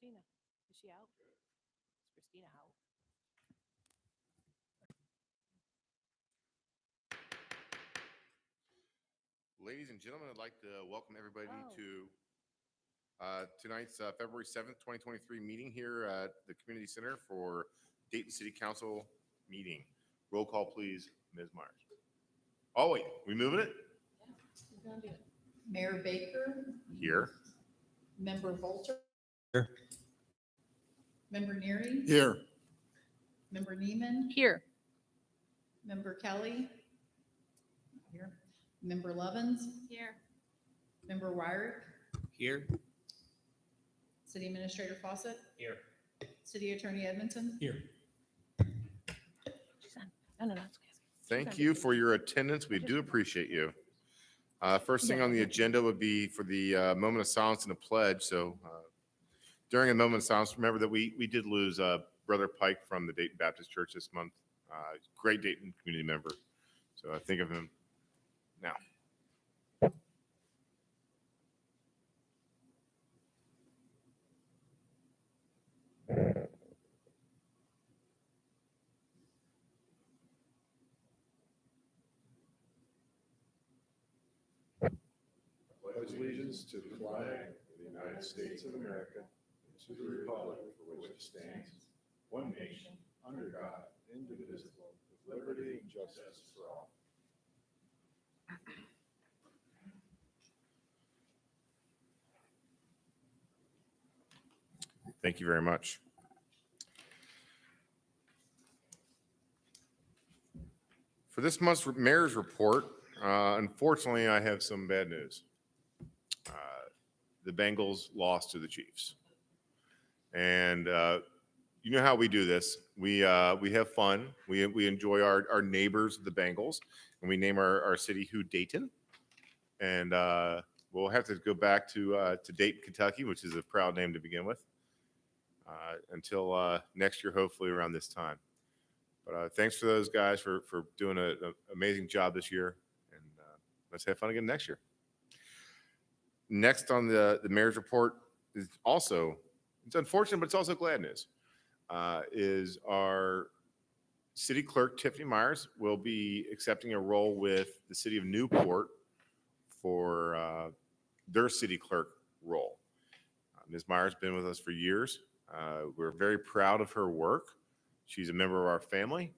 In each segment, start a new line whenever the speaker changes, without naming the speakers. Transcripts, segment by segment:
Christina? Is she out? Is Christina out?
Ladies and gentlemen, I'd like to welcome everybody
Oh.
to tonight's February 7th, 2023 meeting here at the Community Center for Dayton City Council meeting. Roll call, please, Ms. Myers. Oh, wait, we moving it?
Mayor Baker,
Here.
Member Volter.
Here.
Member Neary,
Here.
Member Neiman,
Here.
Member Kelly. Here. Member Lovins,
Here.
Member Wyrick,
Here.
City Administrator Fawcett,
Here.
City Attorney Edmondson.
Here.
She's on. No, it's okay.
Thank you for your attendance. We do appreciate you. First thing on the agenda would be for the moment of silence and a pledge. So during a moment of silence, remember that we did lose Brother Pike from the Dayton Baptist Church this month. Great Dayton community member. So I think of him now.
Pledge allegiance to the flag of the United States of America and to the republic for which it stands, one nation, under God, indivisible, with liberty and justice for all.
Thank you very much. For this month's mayor's report, unfortunately, I have some bad news. The Bengals lost to the Chiefs. And you know how we do this. We have fun. We enjoy our neighbors, the Bengals, and we name our city Who Dayton. And we'll have to go back to Dayton, Kentucky, which is a proud name to begin with, until next year, hopefully around this time. But thanks for those guys for doing an amazing job this year. And let's have fun again next year. Next on the mayor's report is also, it's unfortunate, but it's also glad news, is our city clerk, Tiffany Myers, will be accepting a role with the city of Newport for their city clerk role. Ms. Myers has been with us for years. We're very proud of her work. She's a member of our family.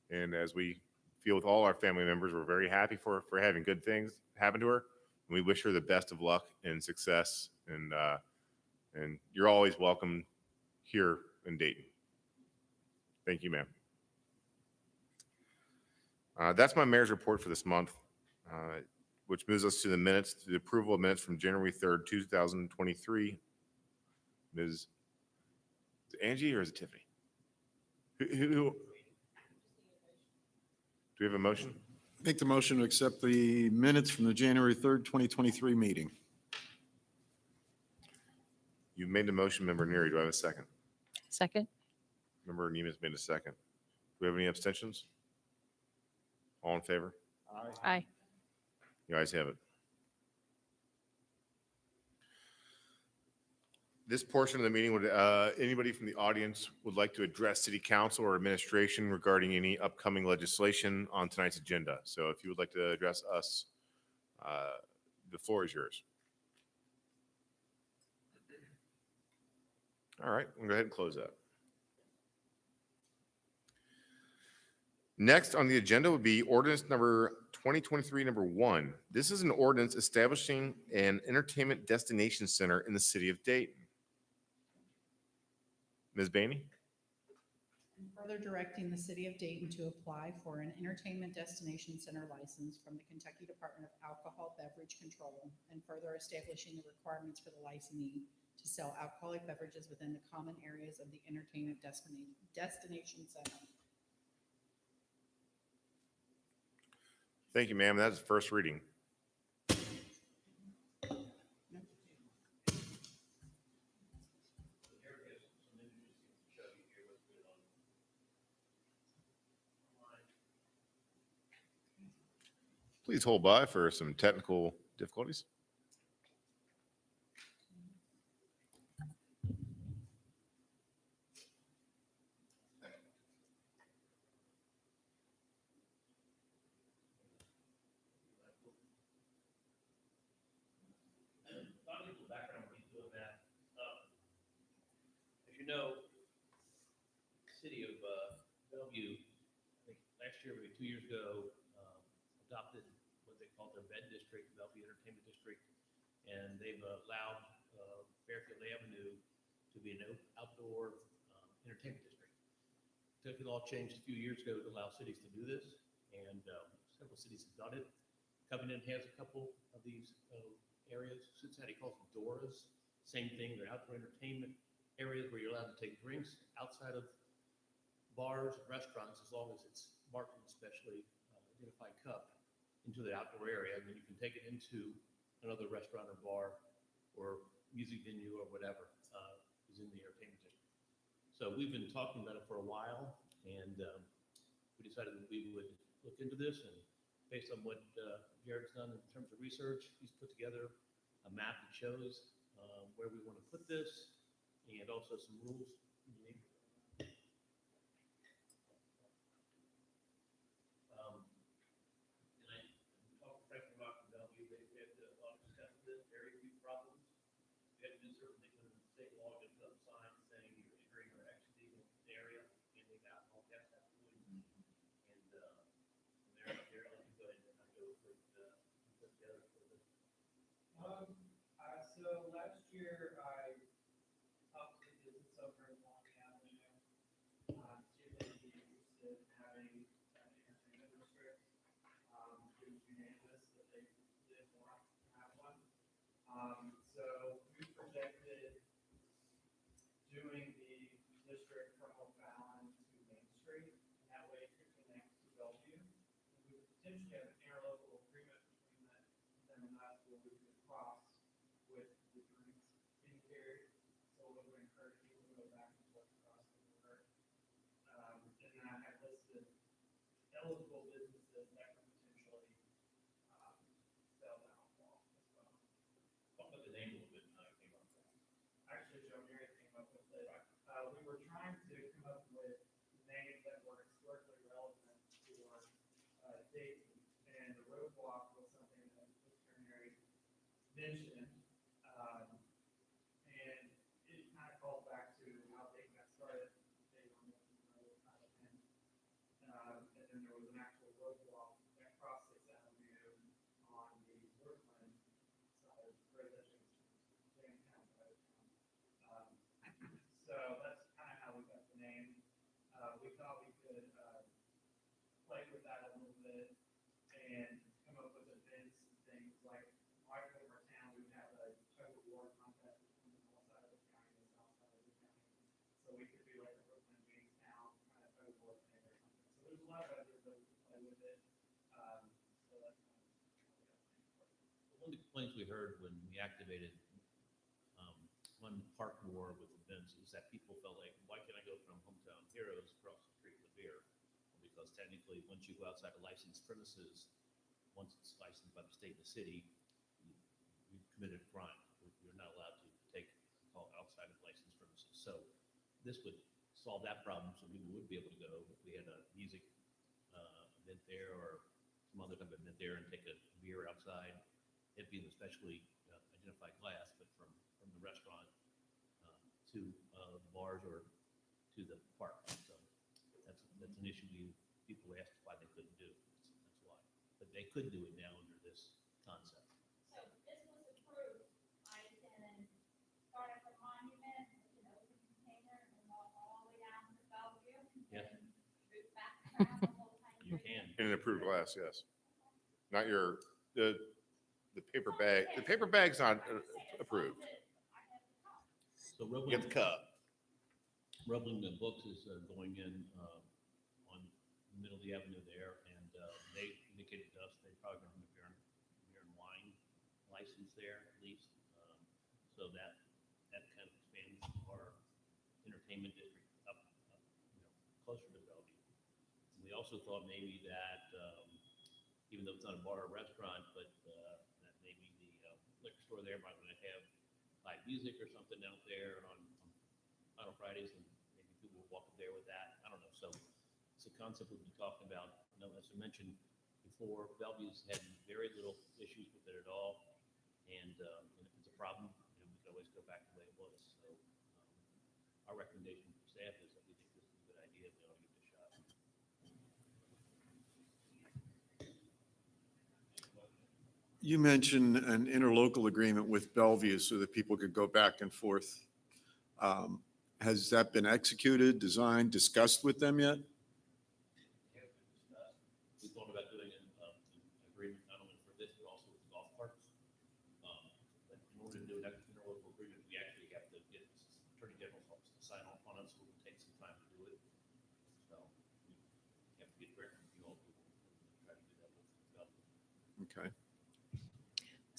And as we feel with all our family members, we're very happy for having good things happen to her. And we wish her the best of luck and success. And you're always welcome here in Dayton. Thank you, ma'am. That's my mayor's report for this month, which moves us to the minutes, to the approval of minutes from January 3rd, 2023. Ms. Angie or is it Tiffany? Who? Do we have a motion?
Make the motion to accept the minutes from the January 3rd, 2023 meeting.
You've made the motion, Member Neary. Do I have a second?
Second.
Member Neiman's made a second. Do we have any abstentions? All in favor?
Aye.
You guys have it. This portion of the meeting, would anybody from the audience would like to address city council or administration regarding any upcoming legislation on tonight's agenda? So if you would like to address us, the floor is yours. All right, we'll go ahead and close that. Next on the agenda would be ordinance number 2023 number 1. This is an ordinance establishing an entertainment destination center in the city of Dayton. Ms. Bainey?
And further directing the City of Dayton to apply for an entertainment destination center license from the Kentucky Department of Alcohol Beverage Control, and further establishing the requirements for the licensee to sell alcoholic beverages within the common areas of the entertainment destination center.
Thank you, ma'am. That's the first reading. Please hold by for some technical difficulties.
you know, city of Bellevue, I think last year, maybe 2 years ago, adopted what they call their bed district, Bellevue Entertainment District, and they've allowed Fairfield Avenue to be an outdoor entertainment district. Kentucky law changed a few years ago to allow cities to do this, and several cities have done it. Covenant has a couple of these areas. Cincinnati calls them DORAs. Same thing, they're outdoor entertainment areas where you're allowed to take drinks outside of bars and restaurants as long as it's marked in a specially identified cup into the outdoor area, and then you can take it into another restaurant or bar or music venue or whatever is in the entertainment district. So we've been talking about it for a while, and we decided that we would look into this, and based on what Jared's done in terms of research, he's put together a map that shows where we want to put this, and also some rules. And I talked to Frank about Bellevue, they've had a lot of success with this, very few problems. We had to do certain things under the state law, just up signs saying you're entering or exiting the area, handing alcohol, gas, absolutely. And there, let me go ahead and go with put together for this.
So last year I talked to the business owner of Long Avenue, see if they'd be interested in having an entertainment district. It was unanimous that they did want to have one. So we projected doing the district from O'Fallon to Main Street, and that way it could connect to Bellevue. And we would potentially have an interlocal agreement between them and us where we could cross with the drinks being carried, so it would encourage people to go back and forth across the river. And then I had listed eligible businesses that could potentially sell alcohol as well.
Talk about the name a little bit, and how it came up with that.
Actually, Joe Mary came up with it. We were trying to come up with names that were historically relevant for Dayton, and the roadblock was something that Mr. Mary mentioned. And it kind of calls back to how Dayton got started. They were making the road kind of in. And then there was an actual roadblock that crossed 6th Avenue on the Brooklyn side, right at Jamestown side of town. So that's kind of how we got the name. We thought we could play with that a little bit and come up with events and things like right over town, we have a tug of war contest between the north side of the county and the south side of the county. So we could do like a Brooklyn Jamestown kind of tug of war thing or something. So there's a lot of ideas that we could play with it. So that's kind of how we got the name for it.
One of the complaints we heard when we activated one park war with events is that people felt like, why can't I go from Hometown Heroes across the street to beer? Because technically, once you go outside of licensed premises, once it's licensed by the state and the city, you've committed a crime. You're not allowed to take alcohol outside of licensed premises. So this would solve that problem, so people would be able to go if we had a music event there or some other type of event there and take a beer outside. It'd be in a specially identified glass, but from the restaurant to the bars or to the park. So that's an issue people asked why they couldn't do. That's why. But they could do it now under this concept.
So this was approved, I can start at the monument, with an open container, and walk all the way down to Bellevue.
Yeah.
And route back around the whole time.
You can.
In an approved glass, yes. Not the paper bag. The paper bag's not approved.
So
You get the cup.
Rubbling the Books is going in on the middle of the avenue there, and they indicated to us they're probably going to have a beer and wine license there at least. So that kind of expands our entertainment district up closer to Bellevue. And we also thought maybe that even though it's not a bar or restaurant, but that maybe the liquor store there might want to have live music or something out there on Fridays, and maybe people will walk up there with that. I don't know. So it's a concept we've been talking about. You know, as I mentioned before, Bellevue's had very little issues with it at all, and if it's a problem, we can always go back to the way it was. So our our recommendation for staff is that we think this is a good idea, and they'll give it a shot.
You mentioned an interlocal agreement with Bellevue so that people could go back and forth. Has that been executed, designed, discussed with them yet?
We thought about doing an agreement not only for this, but also with golf carts. But in order to do an interlocal agreement, we actually have to get Attorney General's office to sign off on it, so it will take some time to do it. So we have to get direction from you all to try to do that with Bellevue.
Okay.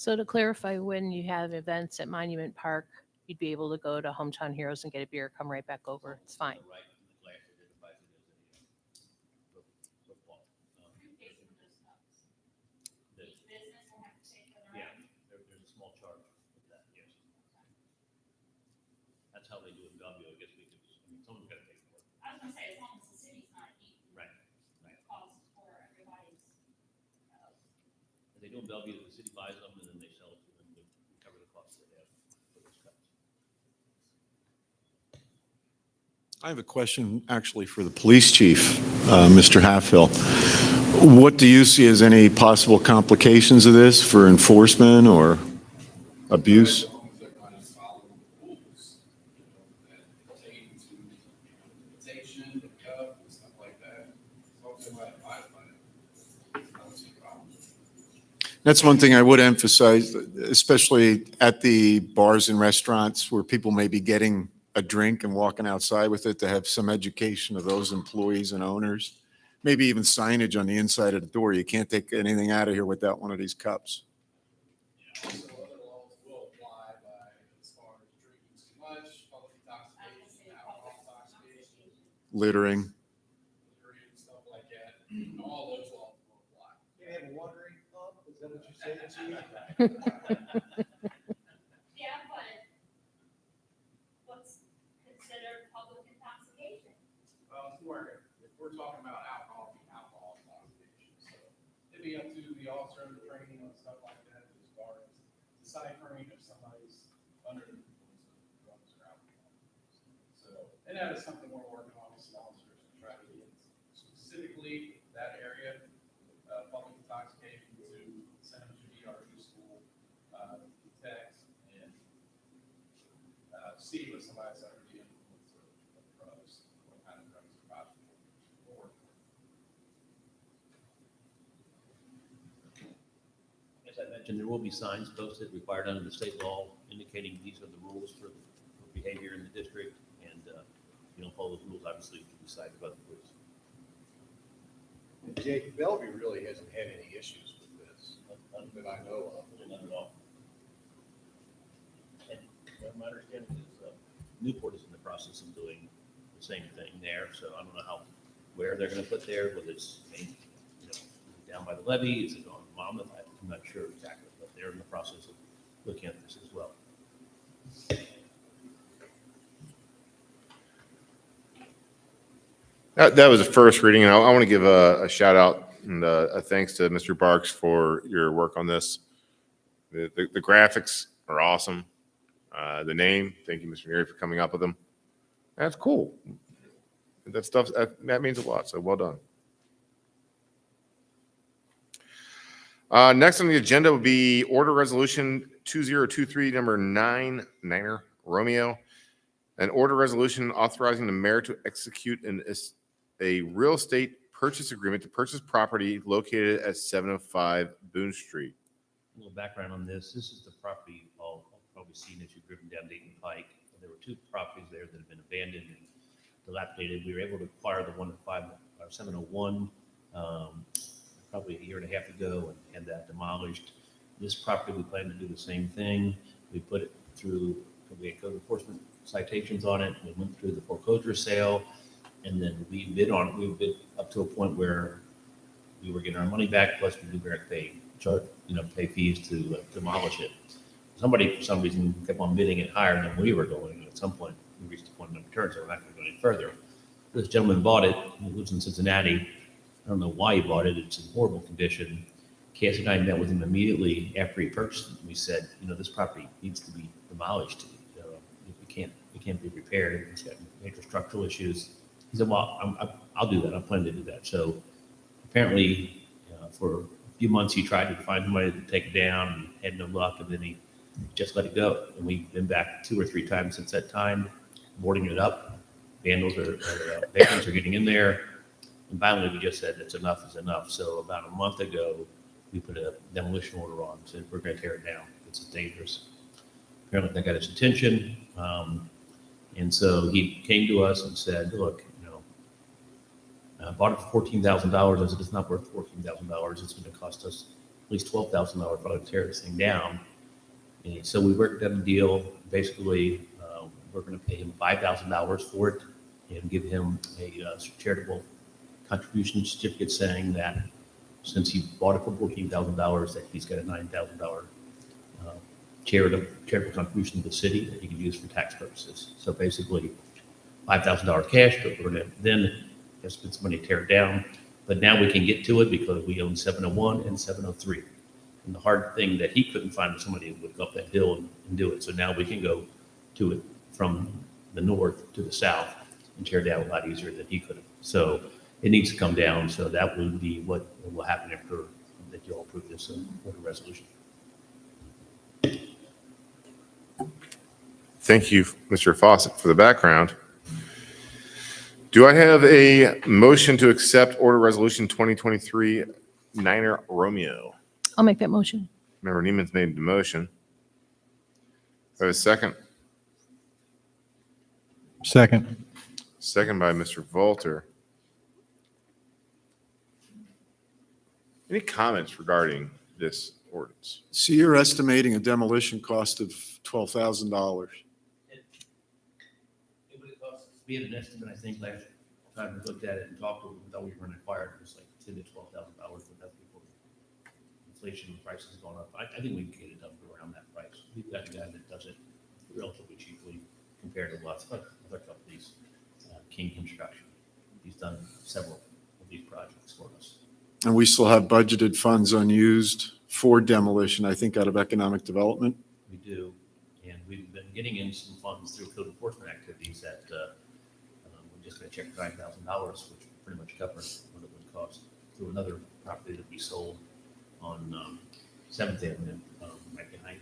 So to clarify, when you have events at Monument Park, you'd be able to go to Hometown Heroes and get a beer, come right back over. It's fine.
Right, and the glass identifies it as a football.
Who pays for those cups?
The-
Each business will have to pay for their
Yeah,
own.
there's a small charge for that, yes. That's how they do it in Bellevue. I guess we could, someone's got to pay for it.
I was gonna say, as long as the city's not eating.
Right.
Costs for everybody's.
If they do in Bellevue, the city buys them and then they sell it to them to cover the costs they have for those cups.
I have a question actually for the police chief, Mr. Halfhill. What do you see as any possible complications of this for enforcement or abuse?
That kind of follow the rules, that pertain to invitation, the cup, and stuff like that. As long as they might abide by it, I don't see a problem.
That's one thing I would emphasize, especially at the bars and restaurants where people may be getting a drink and walking outside with it, to have some education of those employees and owners. Maybe even signage on the inside of the door. You can't take anything out of here without one of these cups.
So other laws will apply by, as far as drinking too much, public intoxication, alcohol intoxication,
Littering.
littering, stuff like that. All those laws will apply.
You have a watering cup, is that what you're saying, Chief?
Yeah, but what's considered public intoxication?
If we're talking about alcohol intoxication, so it'd be up to the officer, the training and stuff like that, as far as deciphering if somebody's under the influence of drugs or alcohol. So, and that is something we're working on with some officers to try to get specifically that area, public intoxication to send them to DRU school, text and, see what somebody's under the influence of drugs, what kind of drugs are possible. Or
As I mentioned, there will be signs posted required under the state law indicating these are the rules for behavior in the district. And if you don't follow those rules, obviously you can be cited by the police.
Jake, Bellevue really hasn't had any issues with this, that I know of.
Not at all. And my understanding is Newport is in the process of doing the same thing there. So I don't know where they're going to put there, whether it's down by the levee, is it on Monmouth? I'm not sure exactly, but they're in the process of looking at this as well.
That was a first reading, and I want to give a shout out and a thanks to Mr. Barks for your work on this. The graphics are awesome. The name, thank you, Mr. Neary, for coming up with them. That's cool. That stuff, that means a lot, so well done. Next on the agenda will be Order Resolution 2023, number 9, Romeo. An order resolution authorizing the mayor to execute a real estate purchase agreement to purchase property located at 705 Boone Street.
A little background on this. This is the property all probably seen as you've driven down Dayton Pike. There were two properties there that have been abandoned and dilapidated. We were able to acquire the one at 701 probably a year and a half ago and had that demolished. This property, we plan to do the same thing. We put it through, we had code enforcement citations on it. We went through the foreclosure sale, and then we bid on it. We bid up to a point where we were getting our money back, plus we were going to pay fees to demolish it. Somebody, for some reason, kept on bidding it higher than we were going. And at some point, we reached the point of no return, so we're not going to go any further. This gentleman bought it. He lives in Cincinnati. I don't know why he bought it. It's in horrible condition. Cassie and I met with him immediately after he purchased it. We said, this property needs to be demolished. it can't be repaired. It's got major structural issues. He said, well, I'll do that. I'm planning to do that. So apparently, for a few months, he tried to find somebody to take it down and had no luck. And then he just let it go. And we've been back 2 or 3 times since that time, boarding it up. Vandals patrons are getting in there. And finally, we just said it's enough is enough. So about a month ago, we put a demolition order on. Said we're going to tear it down. It's dangerous. Apparently, that got his attention. And so he came to us and said, look, I bought it for $14,000. I said, it's not worth $14,000. It's going to cost us at least $12,000 for to tear this thing down. And so we worked out a deal. Basically, we're going to pay him $5,000 for it and give him a charitable contribution certificate saying that since he bought it for $14,000, that he's got a $9,000 charitable contribution to the city that he can use for tax purposes. So basically, $5,000 cash, but we're going to then spend some money to tear it down. But now we can get to it because we own 701 and 703. And the hard thing that he couldn't find was somebody who would go up that hill and do it. So now we can go to it from the north to the south and tear it down a lot easier than he could have. So it needs to come down. So that will be what will happen after that you all approve this order resolution.
Thank you, Mr. Fawcett, for the background. Do I have a motion to accept Order Resolution 2023 Niner Romeo?
I'll make that motion.
Member Neiman's made the motion. Do I have a second?
Second.
Second by Mr. Volter. Any comments regarding this ordinance?
So you're estimating a demolition cost of $12,000.
We had an estimate, I think, last time we looked at it and talked to them, we thought we were going to acquire it, it was like $10,000 to $12,000, but that's before inflation and prices have gone up. I think we can get it done for around that price. We've got a guy that does it relatively cheaply compared to lots of other companies. King Construction. He's done several of these projects for us.
And we still have budgeted funds unused for demolition, I think, out of economic development.
We do, and we've been getting in some funds through code enforcement activities that we're just going to check $9,000, which pretty much covers what it would cost through another property that we sold on 7th Avenue, right behind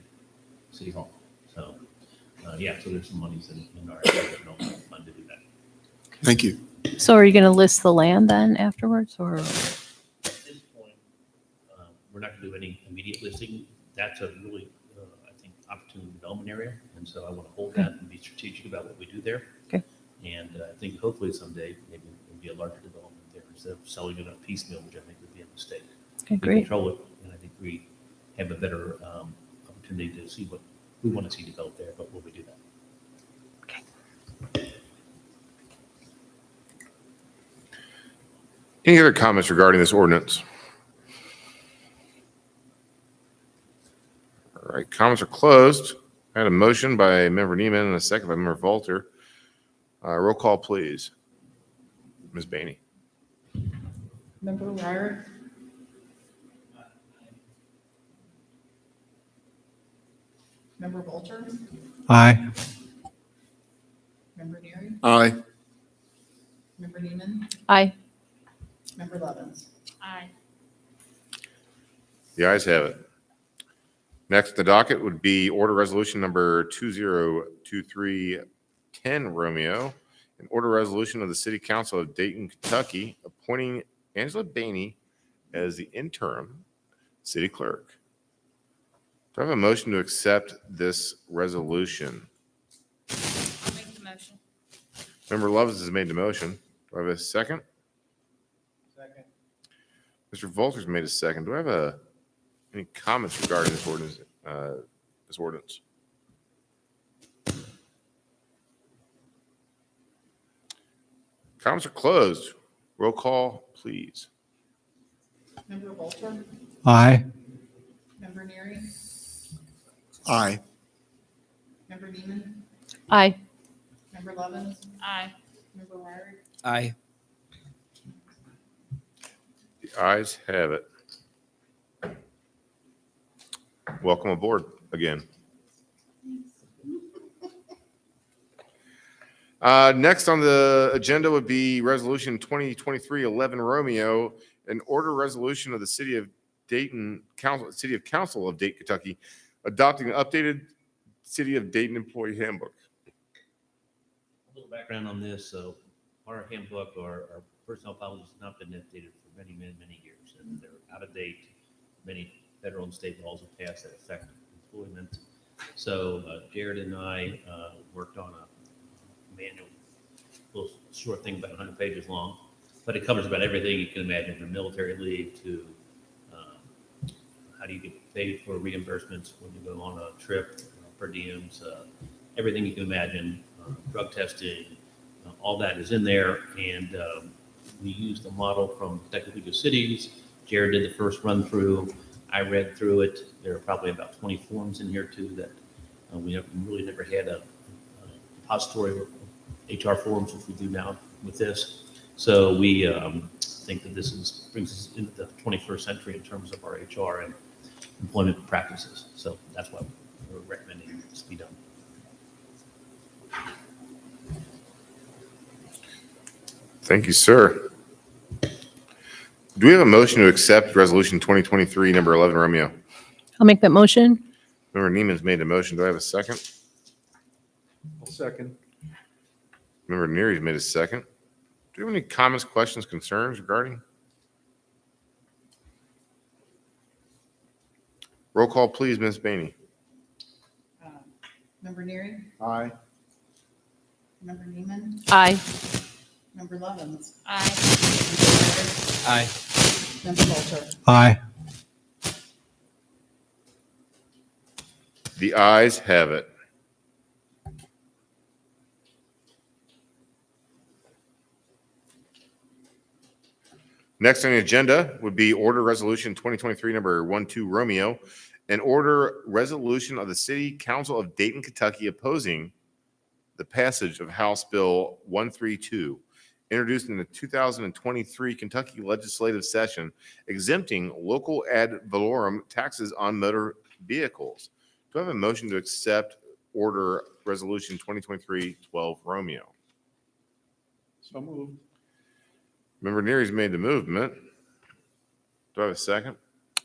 City Hall. So, yeah, so there's some monies in our fund to do that.
Thank you.
So are you going to list the land then afterwards, or?
At this point, we're not going to do any immediate listing. That's a really, I think, opportune development area. And so I want to hold that and be strategic about what we do there.
Okay.
And I think hopefully someday maybe it'll be a larger development there instead of selling it on piecemeal, which I think would be a mistake.
Okay,
We
great.
control it, and I think we have a better opportunity to see what we want to see developed there, but will we do that?
Any other comments regarding this ordinance? All right, comments are closed. I had a motion by Member Neiman and a second by Member Volter. Roll call, please. Ms. Baney.
Member Ryrick? Member Volter?
Aye.
Member Neary?
Aye.
Member Neiman?
Aye.
Member Levens?
Aye.
The ayes have it. Next, on the docket would be Order Resolution Number 202310 Romeo, an order resolution of the City Council of Dayton, Kentucky, appointing Angela Baney as the interim city clerk. Do I have a motion to accept this resolution?
I'll make the motion.
Member Lovins has made the motion. Do I have a second?
Second.
Mr. Volter's made a second. Do I have any comments regarding this ordinance? Comments are closed. Roll call, please.
Member Volter?
Aye.
Member Neary?
Aye.
Member Neiman?
Aye.
Member Levens?
Aye.
Member Ryrick?
Aye.
The ayes have it. Welcome aboard again. Next on the agenda would be Resolution 2023-11 Romeo, an order resolution of the City of Dayton City Council of Dayton, Kentucky, adopting an updated City of Dayton employee handbook.
A little background on this. So our handbook, our personnel policies have not been updated for many, many, many years, and they're out of date. Many federal and state laws have passed that affect employment. So Jared and I worked on a manual, little short thing about 100 pages long, but it covers about everything you can imagine, from military leave to how do you get paid for reimbursements when you go on a trip, per diems, everything you can imagine, drug testing, all that is in there. And we used a model from Kentucky League of Cities. Jared did the first run through. I read through it. There are probably about 20 forms in here too that we really never had a depository of HR forms, which we do now with this. So we think that this brings us into the 21st century in terms of our HR and employment practices. So that's why we're recommending this be done.
Thank you, sir. Do we have a motion to accept Resolution 2023 number 11 Romeo?
I'll make that motion.
Member Neiman's made the motion. Do I have a second?
I'll second.
Member Neary's made a second. Do you have any comments, questions, concerns regarding? Roll call, please, Ms. Baney.
Member Neary,
Aye.
Member Neiman,
Aye.
Member Lovins,
Aye.
Aye.
Member Coulter.
Aye.
The ayes have it. Next on the agenda would be Order Resolution 2023 number 12 Romeo, an order resolution of the City Council of Dayton, Kentucky opposing the passage of House Bill 132, introduced in the 2023 Kentucky legislative session, exempting local ad valorem taxes on motor vehicles. Do I have a motion to accept Order Resolution 2023-12 Romeo?
So moved.
Member Neary's made the movement. Do I have a second?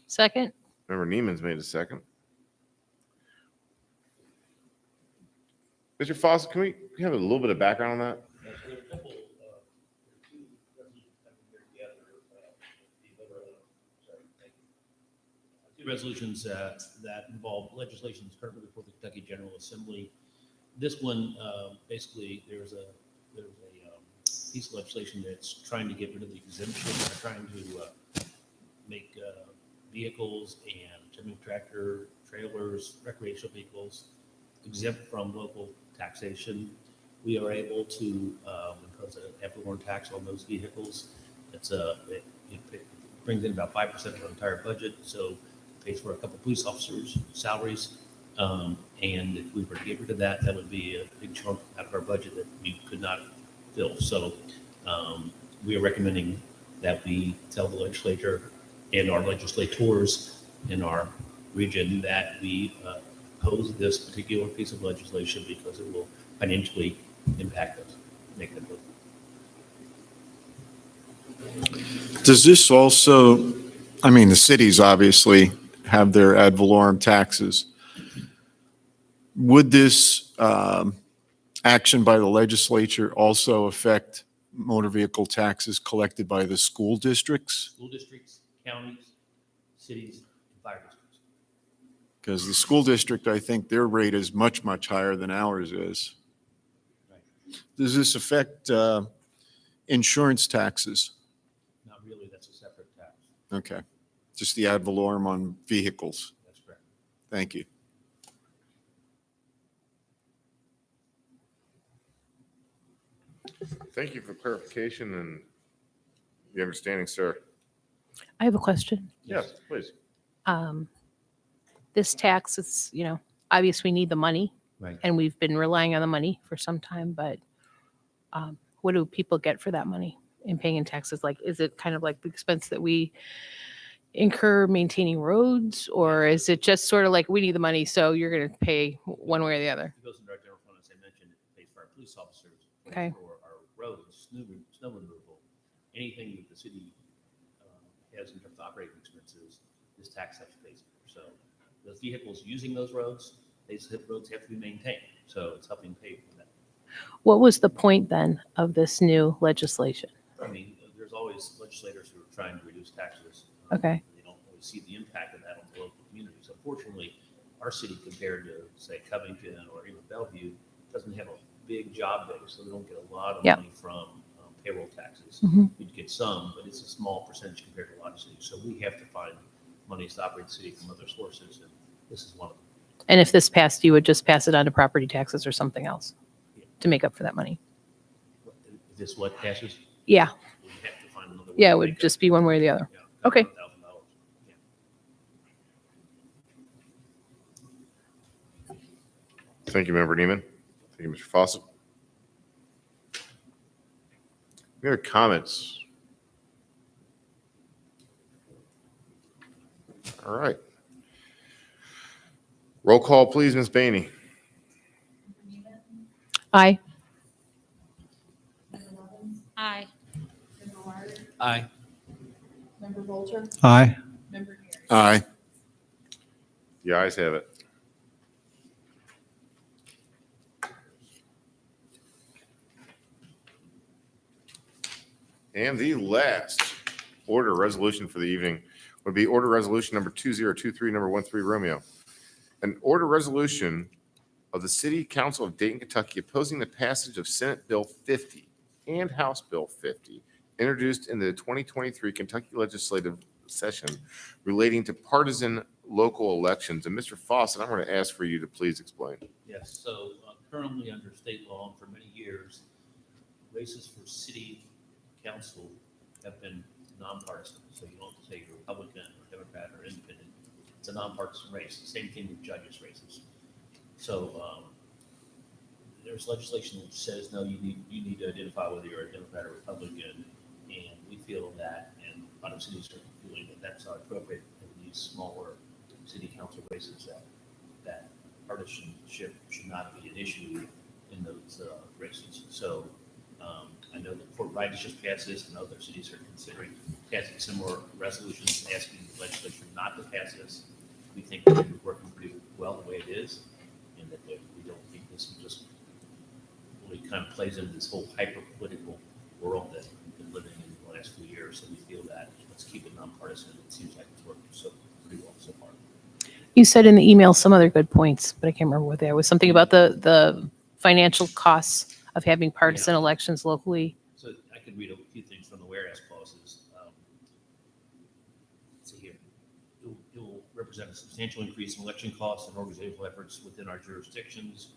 Second.
Member Neiman's made a second. Mr. Foss, can we have a little bit of background on that?
Yeah, so there are a couple, two resolutions coming here together. Two resolutions that involve legislation that's currently before the Kentucky General Assembly. This one, basically, there's a piece of legislation that's trying to get rid of the exemption. They're trying to make vehicles and tractor trailers, recreational vehicles exempt from local taxation. We are able to impose an ad valorem tax on those vehicles. It brings in about 5% of our entire budget, so it pays for a couple police officers' salaries. And if we were to get rid of that, that would be a big chunk out of our budget that we could not fill. So we are recommending that we tell the legislature and our legislators in our region that we oppose this particular piece of legislation because it will financially impact us negatively.
Does this also, I mean, the cities obviously have their ad valorem taxes. Would this action by the legislature also affect motor vehicle taxes collected by the school districts?
School districts, counties, cities, and fire districts.
Because the school district, I think their rate is much, much higher than ours is. Does this affect insurance taxes?
Not really, that's a separate tax.
Okay, just the ad valorem on vehicles.
That's correct.
Thank you.
Thank you for clarification and the understanding, sir.
I have a question.
Yes, please.
This tax is, obviously we need the money.
Right.
And we've been relying on the money for some time, but what do people get for that money in paying in taxes? Like, is it kind of like the expense that we incur maintaining roads? Or is it just sort of like, we need the money, so you're going to pay one way or the other?
It goes into our general fund, as I mentioned, it pays for our police officers,
Okay.
For our roads, snow removal, anything that the city has in terms of operating expenses, this tax actually pays for. So those vehicles using those roads, these roads have to be maintained. So it's helping pay for that.
What was the point then of this new legislation?
I mean, there's always legislators who are trying to reduce taxes.
Okay.
They don't always see the impact of that on the local communities. Unfortunately, our city compared to, say, Covington or even Bellevue, doesn't have a big job base, so we don't get a lot of
Yep.
money from payroll taxes.
Mhm.
We'd get some, but it's a small percentage compared to a lot of cities. So we have to find monies to operate the city from other sources, and this is one of them.
And if this passed, you would just pass it on to property taxes or something else to make up for that money?
Is this what passes?
Yeah.
We have to find another way
Yeah,
to
it would
make
just be one way or the other.
Yeah,
Okay.
$1,000. Yeah.
Thank you, Member Neiman. Thank you, Mr. Fawcett. Any other comments? All right. Roll call, please, Ms. Bainey.
Aye.
Member Lovins?
Aye.
Member Hart?
Aye.
Member Bolter?
Aye.
Member Carey?
Aye.
The ayes have it. And the last order resolution for the evening would be order resolution number 2023, number 13 Romeo. An order resolution of the City Council of Dayton, Kentucky, opposing the passage of Senate Bill 50 and House Bill 50, introduced in the 2023 Kentucky legislative session relating to partisan local elections. And Mr. Fawcett, I'm going to ask for you to please explain.
Yes, so currently under state law for many years, races for city council have been nonpartisan. So you don't have to say you're Republican or Democrat or independent. It's a nonpartisan race. Same thing with judges' races. So there's legislation that says, no, you need to identify whether you're a Democrat or Republican. And we feel that, and a lot of cities are feeling that that's not appropriate in these smaller city council races, that partisanship should not be an issue in those races. So I know that Fort Wright has just passed this, and other cities are considering passing similar resolutions asking the legislature not to pass this. We think that it's working pretty well the way it is, and that we don't think this just really kind of plays into this whole hyper-political world that we've been living in the last few years. So we feel that let's keep it nonpartisan. It seems like it's working pretty well so far.
You said in the email some other good points, but I can't remember what they were. Something about the financial costs of having partisan
Yeah.
elections locally.
So I could read a few things from the whereas clauses. Let's see here. It will represent a substantial increase in election costs and organizational efforts within our jurisdictions.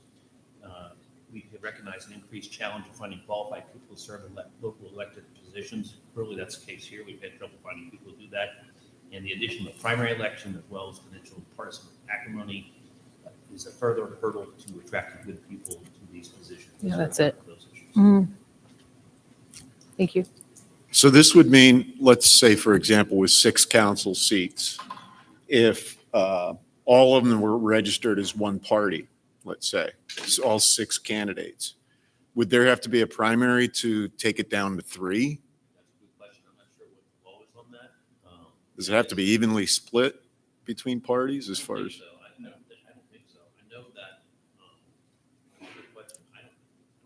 We have recognized an increased challenge of finding qualified people to serve in local elected positions. Clearly, that's the case here. We've had trouble finding people to do that. And the addition of primary election as well as potential partisan acrimony is a further hurdle to attracting good people to these positions.
Yeah, that's it.
Those issues.
Mm. Thank you.
So this would mean, let's say, for example, with 6 council seats, if all of them were registered as one party, let's say, so all 6 candidates, would there have to be a primary to take it down to 3?
That's a good question. I'm not sure what the law is on that.
Does it have to be evenly split between parties as far as?
So. I don't think so. I know that, that's a good question. I don't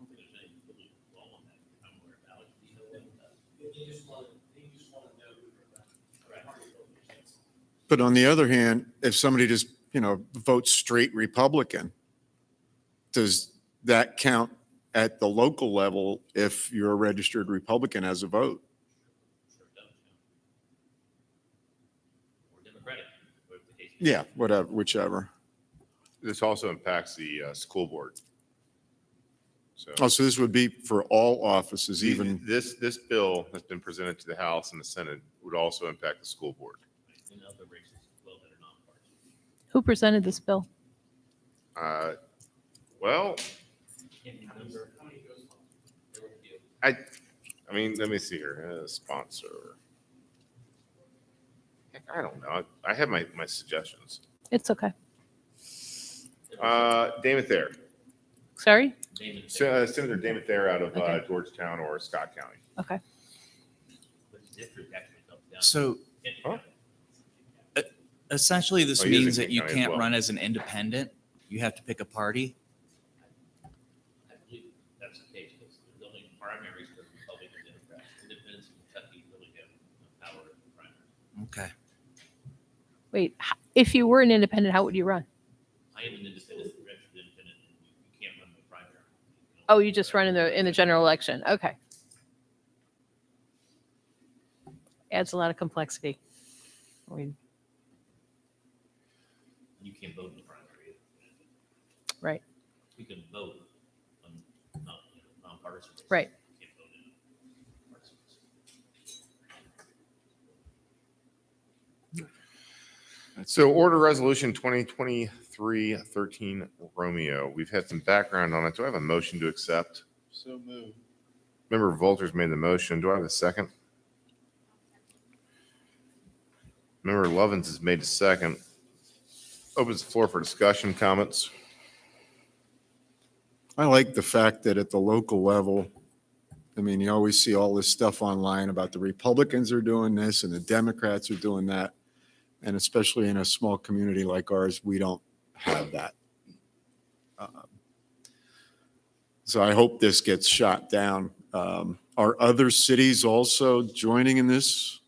think there's any really law on that. I'm aware of. Alex, do you know what that?
They just want to know who they're
Right.
running.
But on the other hand, if somebody just, votes straight Republican, does that count at the local level if you're a registered Republican as a vote?
Sure does, yeah. Or Democratic, whatever the case.
Yeah, whatever, whichever.
This also impacts the school board.
Oh, so this would be for all offices, even,
This bill that's been presented to the House and the Senate would also impact the school board.
In other races as well that are nonpartisan.
Who presented this bill?
Well,
Can't remember.
How many goes on?
There were a few.
I mean, let me see here. Sponsor. Heck, I don't know. I have my suggestions.
It's okay.
Damon Thayer.
Sorry?
Damon.
Senator Damon Thayer out of
Okay.
Georgetown or Scott County.
Okay.
But his district actually comes down.
So
Huh?
essentially, this
Oh, he is in
means that
King
you
County as
can't
well.
run as an independent. You have to pick a party.
I believe that's the case, because there's only primaries for Republican and Democrats. Independents in Kentucky really have no power in the primary.
Okay.
Wait, if you were an independent, how would you run?
I am an independent, registered independent, and you can't run the primary.
Oh, you just run in the general election. Okay. Adds a lot of complexity.
You can't vote in the primary.
Right.
You can vote on nonpartisan. basis.
Right.
You can't vote in partisan basis.
So order resolution 2023-13 Romeo. We've had some background on it. Do I have a motion to accept?
So moved.
Member Volters made the motion. Do I have a second? Member Lovins has made the second. Opens the floor for discussion, comments.
I like the fact that at the local level, I mean, you always see all this stuff online about the Republicans are doing this and the Democrats are doing that. And especially in a small community like ours, we don't have that. So I hope this gets shot down. Are other cities also joining in this?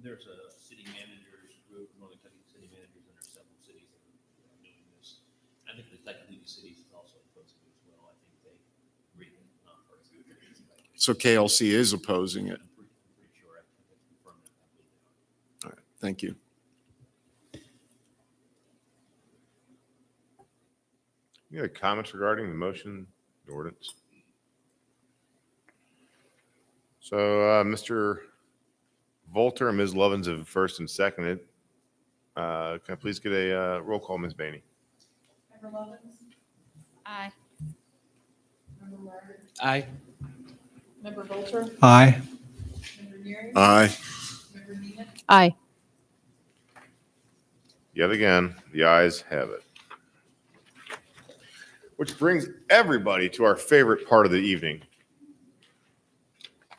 There's a city managers group, Northern Kentucky city managers, and there's several cities that are doing this. I think the Kentucky League of Cities is also opposed to it as well. I think they agree with nonpartisan.
So KLC is opposing it.
I'm pretty sure I think it's confirmed that I believe they are.
All right, thank you.
Any other comments regarding the motion, the ordinance? So, Mr. Volter and Ms. Lovins have first and seconded. Can I please get a roll call, Ms. Bainey?
Member Lovins?
Aye.
Member Martin?
Aye.
Member Bolter?
Aye.
Member Neary?
Aye.
Member Neiman?
Aye.
Yet again, the ayes have it. Which brings everybody to our favorite part of the evening,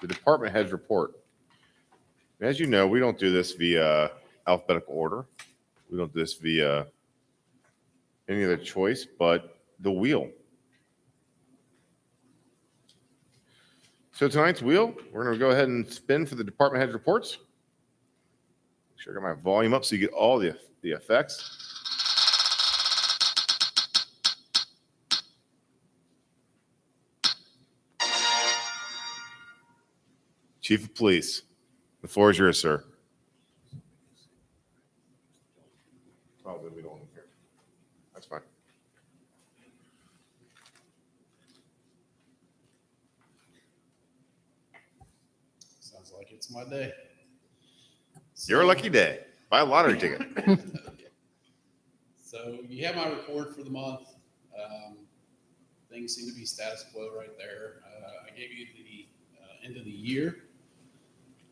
the department head's report. As you know, we don't do this via alphabetical order. We don't do this via any other choice but the wheel. So tonight's wheel, we're going to go ahead and spin for the department head's reports. Make sure I got my volume up so you get all the effects. Chief of Police, the floor is yours, sir. Probably we don't want to hear. That's fine.
Sounds like it's my day.
Your lucky day. Buy a lottery ticket.
So you have my report for the month. Things seem to be status quo right there. I gave you the end of the year,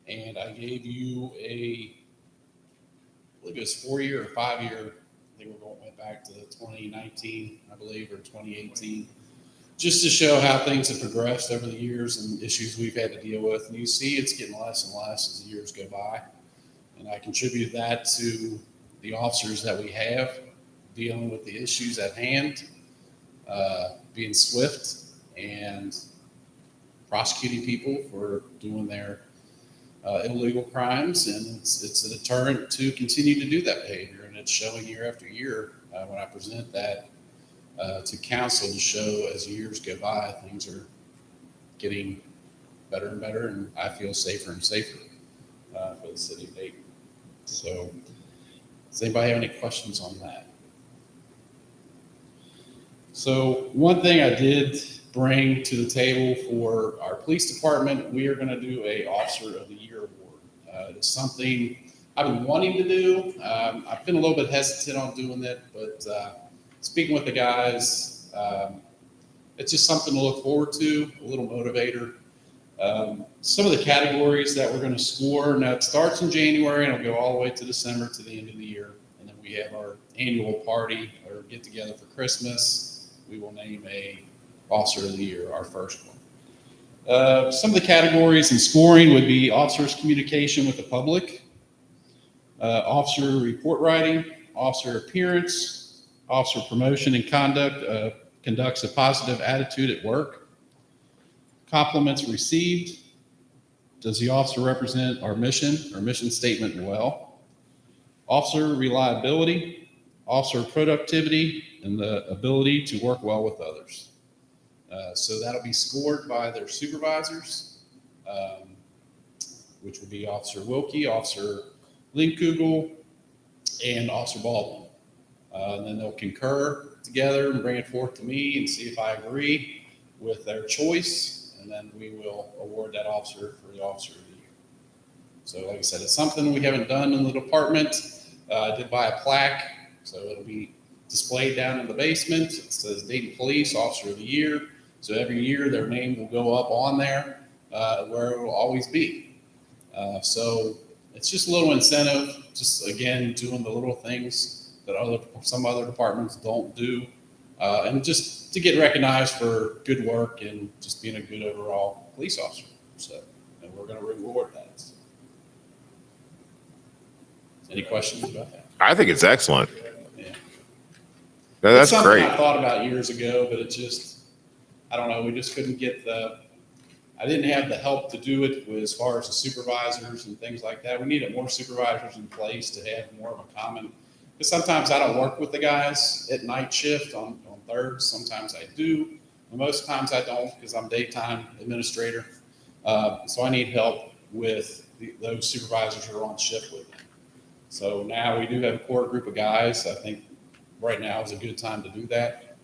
and I gave you I believe it was 4-year or 5-year. I think went back to 2019, I believe, or 2018, just to show how things have progressed over the years and issues we've had to deal with. And you see it's getting less and less as the years go by. And I contribute that to the officers that we have dealing with the issues at hand, being swift and prosecuting people for doing their illegal crimes. And it's a deterrent to continue to do that behavior. And it's showing year after year when I present that to council to show as years go by, things are getting better and better, and I feel safer and safer for the city of Dayton. So does anybody have any questions on that? So one thing I did bring to the table for our police department, we are going to do a Officer of the Year award. It's something I've been wanting to do. I've been a little bit hesitant on doing that, but speaking with the guys, it's just something to look forward to, a little motivator. Some of the categories that we're going to score, now it starts in January and it'll go all the way to December to the end of the year. And then we have our annual party or get together for Christmas. we will name a Officer of the Year, our first one. Some of the categories and scoring would be officers' communication with the public, officer report writing, officer appearance, officer promotion and conduct, conducts a positive attitude at work, compliments received, does the officer represent our mission or mission statement well, officer reliability, officer productivity, and the ability to work well with others. So that'll be scored by their supervisors, which would be Officer Wilkie, Officer Linkugel, and Officer Baldwin. And then they'll concur together and bring it forth to me and see if I agree with their choice, and then we will award that officer for the Officer of the Year. So like I said, it's something we haven't done in the department. I did buy a plaque, so it'll be displayed down in the basement. It says Dayton Police Officer of the Year. So every year their name will go up on there where it will always be. So it's just a little incentive, just again, doing the little things that some other departments don't do. And just to get recognized for good work and just being a good overall police officer. So, and we're going to reward that. Any questions about that?
I think it's excellent.
Yeah.
That's
It's something
great.
I thought about years ago, but it just, I don't know, we just couldn't get I didn't have the help to do it as far as the supervisors and things like that. We needed more supervisors in place to have more of a common, because sometimes I don't work with the guys at night shift on thirds. Sometimes I do. And most times I don't because I'm daytime administrator. So I need help with those supervisors who are on shift with me. So now we do have a core group of guys. I think right now is a good time to do that.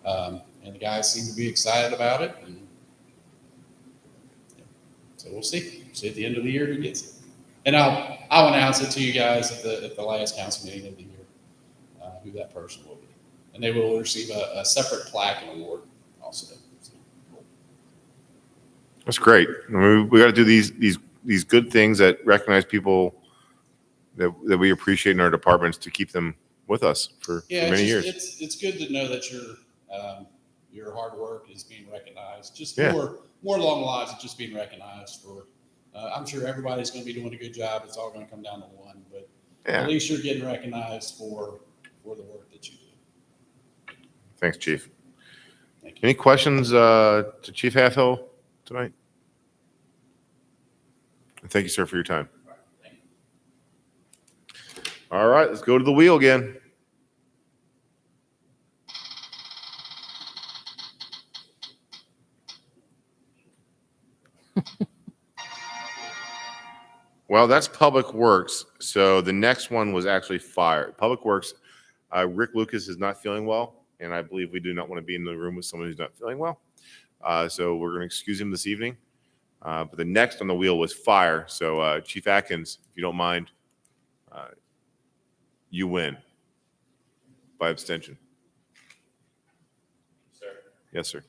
And the guys seem to be excited about it. And so we'll see. See at the end of the year who gets it. And I'll announce it to you guys at the last council meeting of the year, who that person will be. And they will receive a separate plaque and award also.
That's great. I mean, we got to do these good things that recognize people that we appreciate in our departments to keep them with us for many years.
It's good to know that your hard work is being recognized. Just
Yeah.
more along the lines of just being recognized for. I'm sure everybody's going to be doing a good job. It's all going to come down to one, but
Yeah.
at least you're getting recognized for the work that you do.
Thanks, Chief.
Thank you.
Any questions to Chief Halfhill tonight? Thank you, sir, for your time.
Thank you.
All right, let's go to the wheel again. Well, that's Public Works. So the next one was actually fire. Public Works, Rick Lucas is not feeling well, and I believe we do not want to be in the room with someone who's not feeling well. So we're going to excuse him this evening. But the next on the wheel was fire. So Chief Atkins, if you don't mind, you win by abstention.
Sir,
Yes, sir.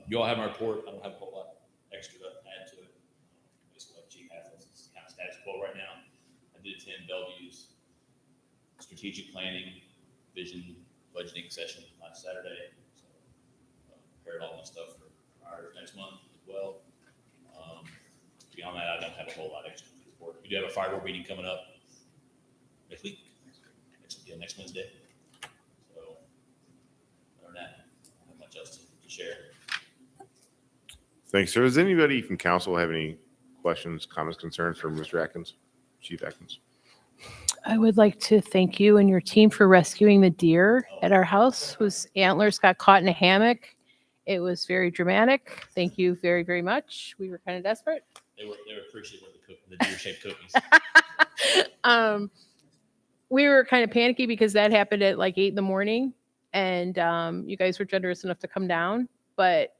you all have my report. I don't have a whole lot extra to add to it. Just what Chief has, it's kind of status quo right now. I did attend Bellevue's strategic planning, vision, budgeting session last Saturday. So prepared all my stuff for our next month as well. Beyond that, I don't have a whole lot extra to report. We do have a fire board meeting coming up next week, next Wednesday. So other than that, I don't have much else to share.
Thanks, sir. Does anybody from council have any questions, comments, concerns for Mr. Atkins, Chief Atkins?
I would like to thank you and your team for rescuing the deer at our house whose antlers got caught in a hammock. It was very dramatic. Thank you very, very much. We were kind of desperate.
They were appreciative of the deer-shaped cookies.
We were kind of panicky because that happened at like 8 a.m. and you guys were generous enough to come down. But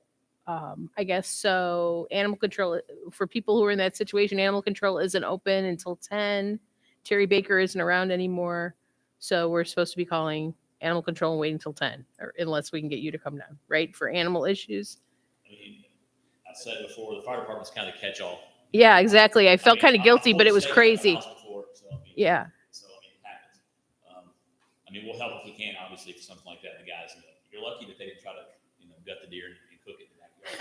I guess so. Animal control, for people who are in that situation, animal control isn't open until 10. Terry Baker isn't around anymore. So we're supposed to be calling animal control and waiting until 10, or unless we can get you to come down, right? For animal issues.
I mean, I said before, the fire department's kind of catch-all.
Yeah, exactly. I felt kind of guilty,
I've
but it was
stayed at the
crazy.
house before, so, I mean,
Yeah.
So, I mean, it happens. I mean, we'll help if we can, obviously, for something like that. The guys, you're lucky that they didn't try to, gut the deer and cook it in the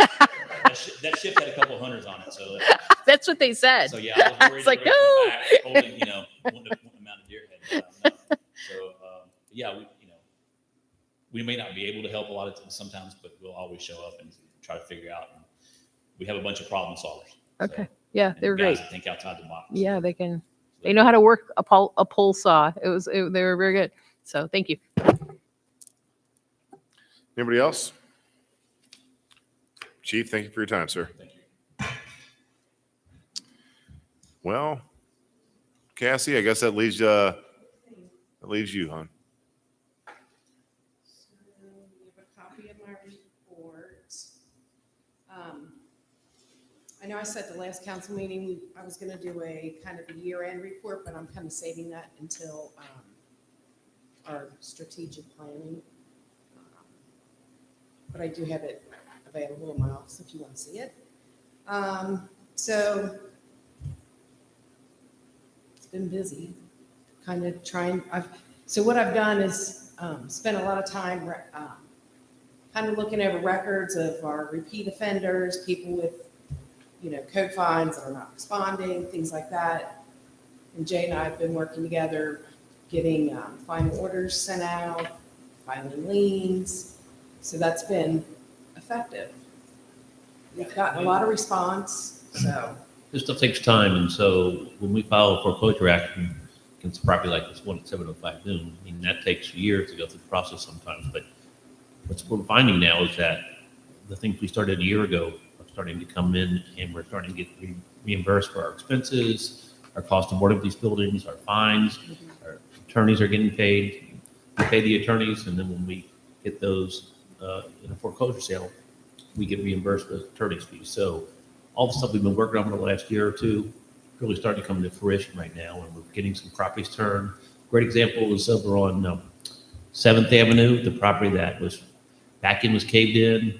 backyard. that ship had a couple of hunters on it, so
That's what they said.
so yeah, I was worried
It's like,
they were gonna come
no.
back holding, one amount of deer head. No. So yeah, we may not be able to help a lot of times sometimes, but we'll always show up and try to figure out. And we have a bunch of problem solvers.
Okay. Yeah,
and
they're
guys
great.
that think outside the box.
Yeah, they know how to work a pole saw. They were very good. So thank you.
Anybody else? Chief, thank you for your time, sir.
Thank you.
Well, Cassie, I guess that leaves you, hon.
So you have a copy of my report. I know I said the last council meeting, I was gonna do a kind of a year-end report, but I'm kind of saving that until, our strategic planning. But I do have it available in my office if you want to see it. So it's been busy, kind of trying, so what I've done is spent a lot of time kind of looking over records of our repeat offenders, people with, code fines that are not responding, things like that. And Jay and I have been working together, getting final orders sent out, filing liens. So that's been effective. We've gotten a lot of response, so.
This stuff takes time, and so when we file a foreclosure action against a property like this one at 705 Noon, I mean, that takes years to go through the process sometimes, but what we're finding now is that the things we started a year ago are starting to come in, and we're starting to get reimbursed for our expenses, our cost of boarding these buildings, our fines, our attorneys are getting paid. We pay the attorneys, and then when we get those in a foreclosure sale, we get reimbursed with attorney's fees. So all the stuff we've been working on for the last year or two really starting to come to fruition right now, and we're getting some properties turned. Great example is over on 7th Avenue, the property that was back in was caved in,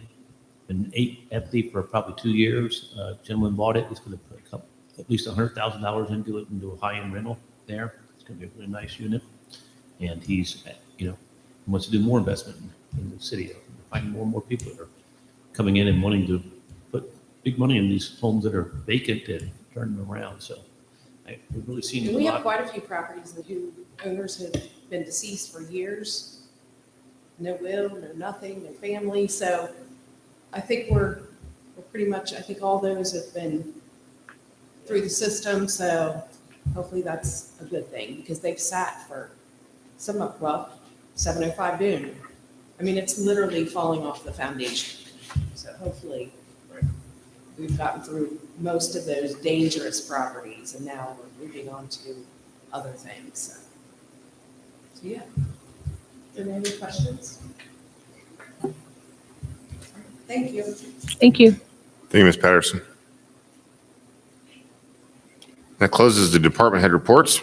been empty for probably 2 years. Gentleman bought it. He's going to put at least $100,000 into it and do a high-end rental there. It's going to be a really nice unit, and he's wants to do more investment in the city. We're finding more and more people that are coming in and wanting to put big money in these homes that are vacant and turn them around. So we've really seen
And
a
we have
lot.
quite a few properties who owners have been deceased for years. No will, no nothing, no family. So I think we're pretty much, I think all those have been through the system. So hopefully that's a good thing because they've sat for 705 Dune. I mean, it's literally falling off the foundation. So hopefully we've gotten through most of those dangerous properties and now we're moving on to other things. So yeah. Are there any questions? Thank you.
Thank you.
Thank you, Ms. Patterson. That closes the department head reports.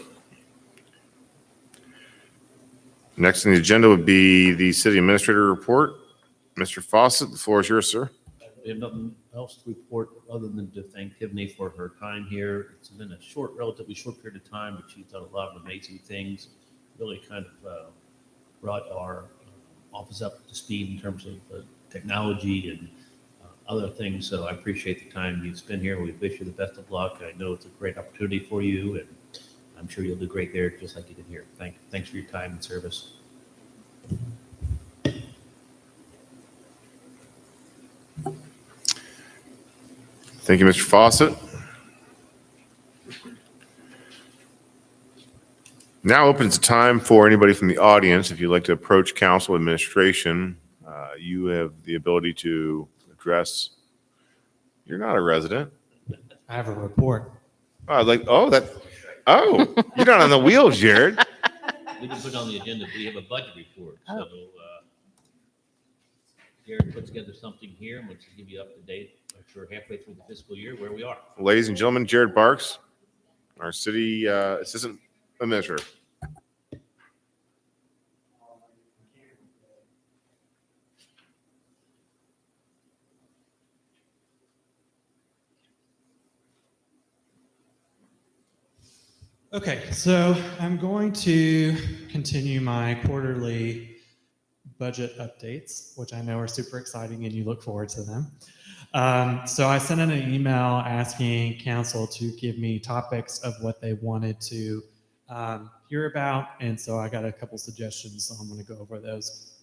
Next on the agenda would be the city administrator report. Mr. Fawcett, the floor is yours, sir.
We have nothing else to report other than to thank Tiffany for her time here. It's been a relatively short period of time, but she's done a lot of amazing things. Really kind of brought our office up to speed in terms of technology and other things. So I appreciate the time you've spent here. We wish you the best of luck. I know it's a great opportunity for you, and I'm sure you'll do great there, just like you did here. Thanks for your time and service.
Thank you, Mr. Fawcett. Now opens the time for anybody from the audience. If you'd like to approach council administration, you have the ability to address. You're not a resident.
I have a report.
You're not on the wheel, Jared.
We can put on the agenda, we have a budget report.
Oh.
So Jared put together something here, and we'll just give you up to date. I'm sure halfway through the fiscal year where we are.
Ladies and gentlemen, Jared Barks, our city assistant administrator.
Okay, so I'm going to continue my quarterly budget updates, which I know are super exciting and you look forward to them. So I sent in an email asking council to give me topics of what they wanted to hear about. And so I got a couple suggestions, so I'm going to go over those.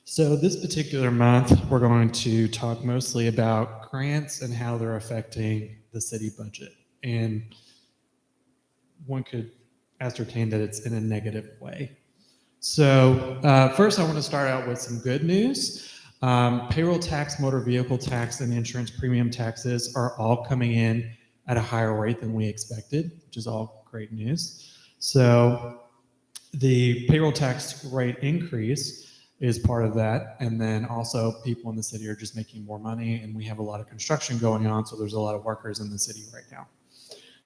So this particular month, we're going to talk mostly about grants and how they're affecting the city budget. And one could ascertain that it's in a negative way. So first, I want to start out with some good news. Payroll tax, motor vehicle tax, and insurance premium taxes are all coming in at a higher rate than we expected, which is all great news. So the payroll tax rate increase is part of that. And then also people in the city are just making more money, and we have a lot of construction going on. So there's a lot of workers in the city right now.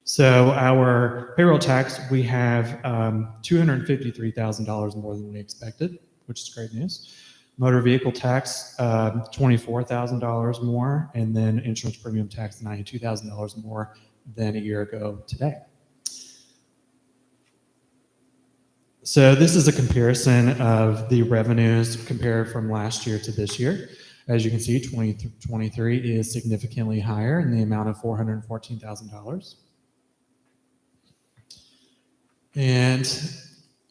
So our payroll tax, we have $253,000 more than we expected, which is great news. Motor vehicle tax, $24,000 more, and then insurance premium tax, $92,000 more than a year ago today. So this is a comparison of the revenues compared from last year to this year. As you can see, 2023 is significantly higher in the amount of $414,000. And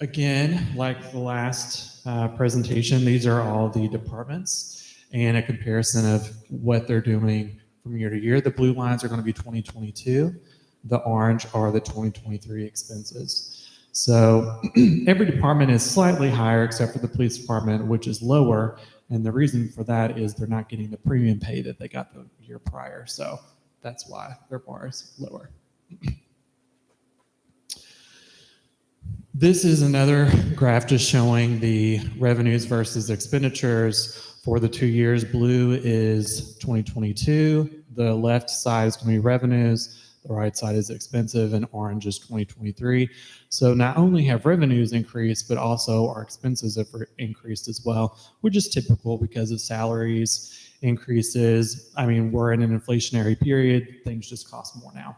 again, like the last presentation, these are all the departments and a comparison of what they're doing from year to year. The blue lines are going to be 2022. The orange are the 2023 expenses. So every department is slightly higher except for the police department, which is lower. And the reason for that is they're not getting the premium pay that they got the year prior. So that's why their bar is lower. This is another graph just showing the revenues versus expenditures for the 2 years. Blue is 2022. The left side is going to be revenues. The right side is expensive, and orange is 2023. So not only have revenues increased, but also our expenses have increased as well, which is typical because of salaries increases. I mean, we're in an inflationary period. Things just cost more now.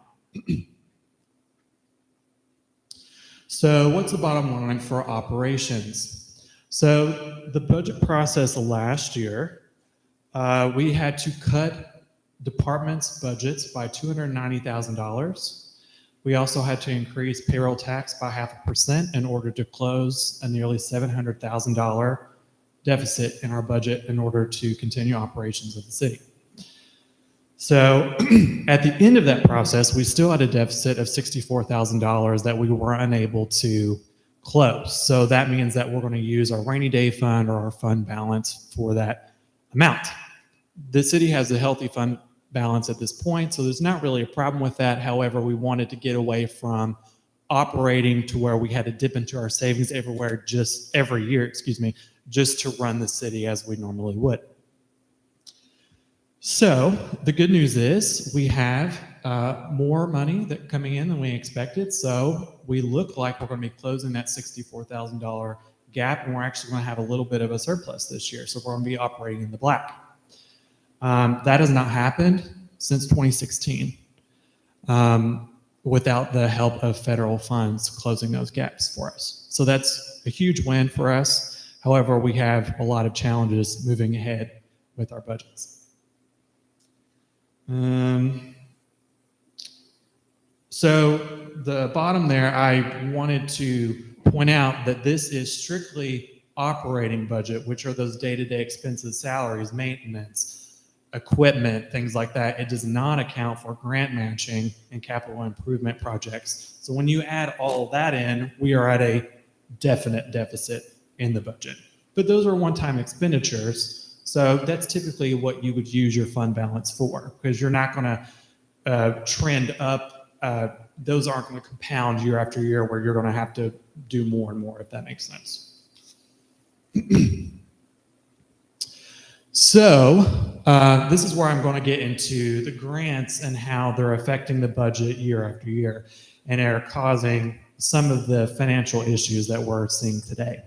So what's the bottom line for operations? So the budget process last year, we had to cut departments' budgets by $290,000. We also had to increase payroll tax by 0.5% in order to close a nearly $700,000 deficit in our budget in order to continue operations of the city. So at the end of that process, we still had a deficit of $64,000 that we were unable to close. So that means that we're going to use our rainy day fund or our fund balance for that amount. The city has a healthy fund balance at this point, so there's not really a problem with that. However, we wanted to get away from operating to where we had to dip into our savings every year, just to run the city as we normally would. So the good news is we have more money that coming in than we expected. So we look like we're going to be closing that $64,000 gap, and we're actually going to have a little bit of a surplus this year. So we're going to be operating in the black. That has not happened since 2016 without the help of federal funds closing those gaps for us. So that's a huge win for us. However, we have a lot of challenges moving ahead with our budgets. So the bottom there, I wanted to point out that this is strictly operating budget, which are those day-to-day expenses, salaries, maintenance, equipment, things like that. It does not account for grant matching and capital improvement projects. So when you add all of that in, we are at a definite deficit in the budget. But those are one-time expenditures. So that's typically what you would use your fund balance for, because you're not going to trend up. Those aren't going to compound year after year where you're going to have to do more and more, if that makes sense. So this is where I'm going to get into the grants and how they're affecting the budget year after year and are causing some of the financial issues that we're seeing today.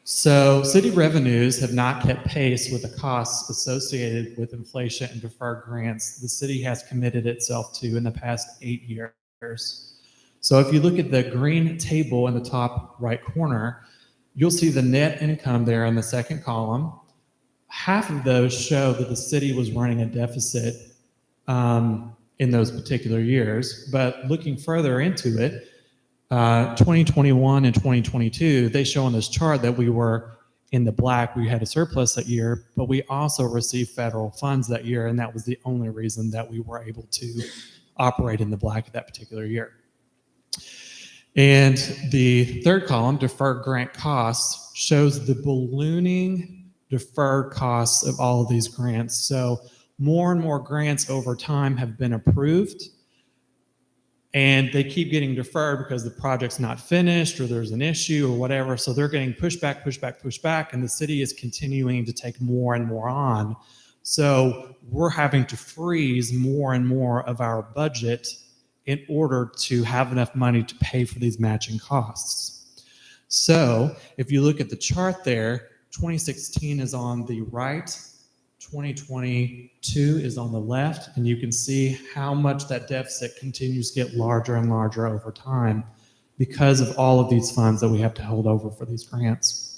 So city revenues have not kept pace with the costs associated with inflation and deferred grants the city has committed itself to in the past 8 years. So if you look at the green table in the top right corner, you'll see the net income there in the second column. Half of those show that the city was running a deficit in those particular years. But looking further into it, 2021 and 2022, they show on this chart that we were in the black. We had a surplus that year, but we also received federal funds that year, and that was the only reason that we were able to operate in the black that particular year. And the third column, deferred grant costs, shows the ballooning deferred costs of all of these grants. So more and more grants over time have been approved, and they keep getting deferred because the project's not finished or there's an issue or whatever. So they're getting pushed back, and the city is continuing to take more and more on. So we're having to freeze more and more of our budget in order to have enough money to pay for these matching costs. So if you look at the chart there, 2016 is on the right, 2022 is on the left, and you can see how much that deficit continues to get larger and larger over time because of all of these funds that we have to hold over for these grants.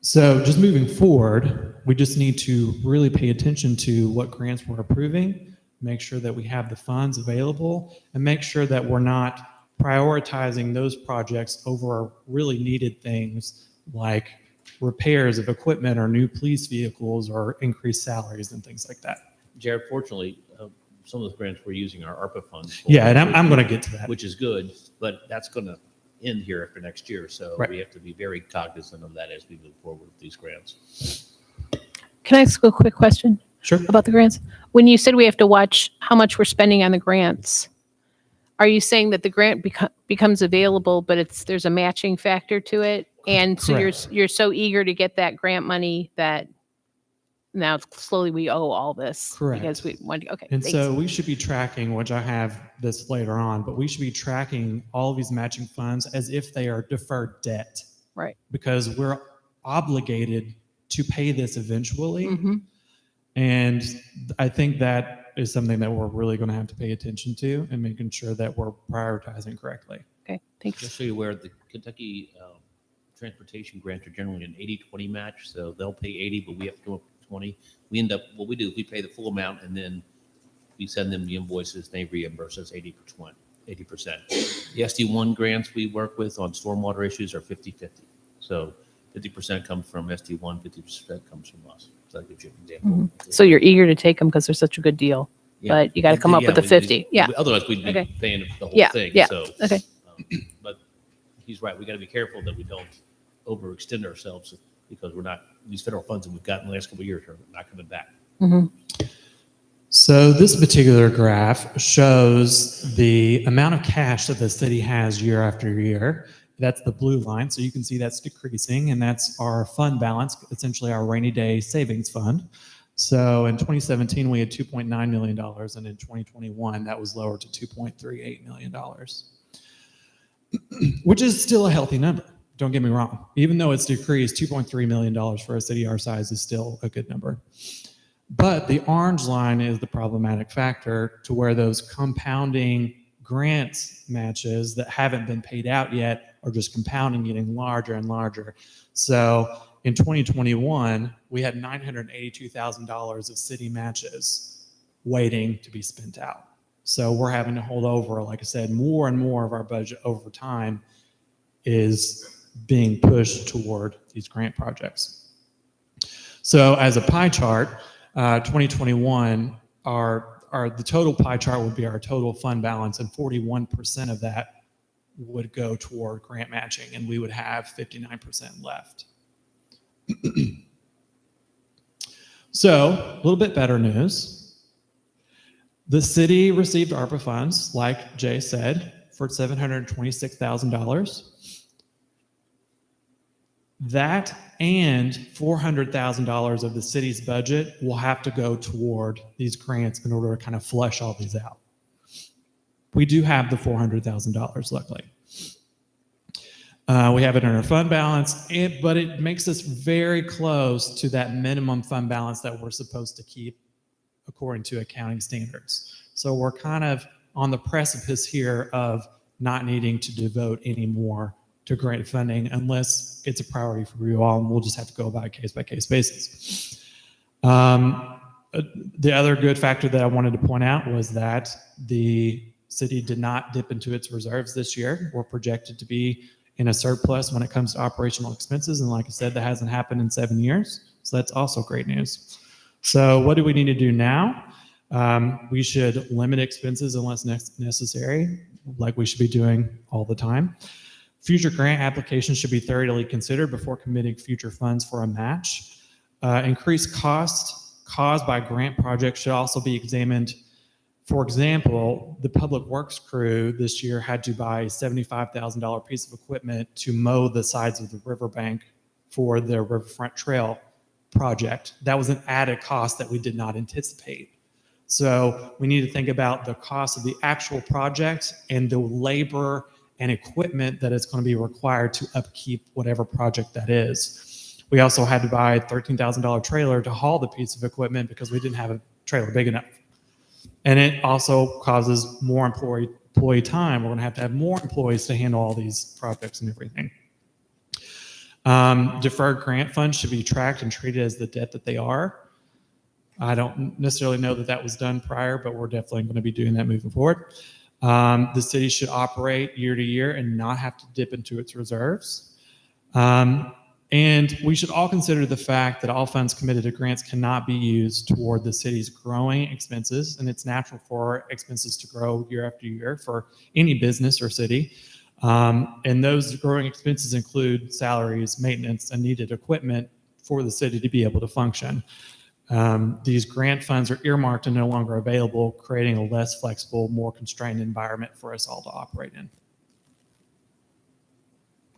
So just moving forward, we just need to really pay attention to what grants we're approving, make sure that we have the funds available, and make sure that we're not prioritizing those projects over really needed things like repairs of equipment or new police vehicles or increased salaries and things like that.
Jared, fortunately, some of those grants we're using our ARPA funds for.
Yeah, and I'm going to get to that.
Which is good, but that's going to end here after next year. So
Right.
we have to be very cognizant of that as we move forward with these grants.
Can I ask a quick question
Sure.
about the grants? When you said we have to watch how much we're spending on the grants, are you saying that the grant becomes available, but there's a matching factor to it? And so
Correct.
you're so eager to get that grant money that now slowly we owe all this.
Correct.
Because we want, okay.
And
thanks.
so we should be tracking, which I have this later on, but we should be tracking all of these matching funds as if they are deferred debt.
Right.
Because we're obligated to pay this eventually.
Mhm.
And I think that is something that we're really going to have to pay attention to and making sure that we're prioritizing correctly.
Okay, thanks.
Just so you're aware, the Kentucky transportation grants are generally an 80-20 match. So they'll pay 80, but we have to come up with 20. We end up, what we do is we pay the full amount and then we send them the invoices. They reimburse us 80%. The SD1 grants we work with on stormwater issues are 50-50. So 50% comes from SD1, 50% comes from us. So that gives you an example.
So you're eager to take them because they're such a good deal.
Yeah.
But you got to come up with the 50. Yeah.
Otherwise, we'd be
Okay.
paying the whole
Yeah,
thing.
yeah,
So,
okay.
But he's right. We got to be careful that we don't overextend ourselves because these federal funds that we've gotten the last couple of years are not coming back.
Mhm.
So this particular graph shows the amount of cash that the city has year after year. That's the blue line. So you can see that's decreasing, and that's our fund balance, essentially our rainy day savings fund. So in 2017, we had $2.9 million, and in 2021, that was lowered to $2.38 million, which is still a healthy number. Don't get me wrong. Even though it's decreased, $2.3 million for a city our size is still a good number. But the orange line is the problematic factor to where those compounding grants matches that haven't been paid out yet are just compounding, getting larger and larger. So in 2021, we had $982,000 of city matches waiting to be spent out. So we're having to hold over, like I said, more and more of our budget over time is being pushed toward these grant projects. So as a pie chart, 2021, the total pie chart would be our total fund balance, and 41% of that would go toward grant matching, and we would have 59% left. So a little bit better news. The city received ARPA funds, like Jay said, for $726,000. That and $400,000 of the city's budget will have to go toward these grants in order to kind of flush all these out. We do have the $400,000, luckily. We have it in our fund balance, but it makes us very close to that minimum fund balance that we're supposed to keep according to accounting standards. So we're kind of on the precipice here of not needing to devote any more to grant funding unless it's a priority for you all, and we'll just have to go about a case-by-case basis. The other good factor that I wanted to point out was that the city did not dip into its reserves this year. We're projected to be in a surplus when it comes to operational expenses, and like I said, that hasn't happened in 7 years, so that's also great news. So what do we need to do now? We should limit expenses unless necessary, like we should be doing all the time. Future grant applications should be thoroughly considered before committing future funds for a match. Increased costs caused by grant projects should also be examined. For example, the public works crew this year had to buy a $75,000 piece of equipment to mow the sides of the riverbank for the Riverfront Trail project. That was an added cost that we did not anticipate. So we need to think about the cost of the actual project and the labor and equipment that is going to be required to upkeep whatever project that is. We also had to buy a $13,000 trailer to haul the piece of equipment because we didn't have a trailer big enough. And it also causes more employee time. We're going to have more employees to handle all these projects and everything. Deferred grant funds should be tracked and treated as the debt that they are. I don't necessarily know that that was done prior, but we're definitely going to be doing that moving forward. The city should operate year to year and not have to dip into its reserves. And we should all consider the fact that all funds committed to grants cannot be used toward the city's growing expenses, and it's natural for expenses to grow year after year for any business or city. And those growing expenses include salaries, maintenance, and needed equipment for the city to be able to function. These grant funds are earmarked and no longer available, creating a less flexible, more constrained environment for us all to operate in.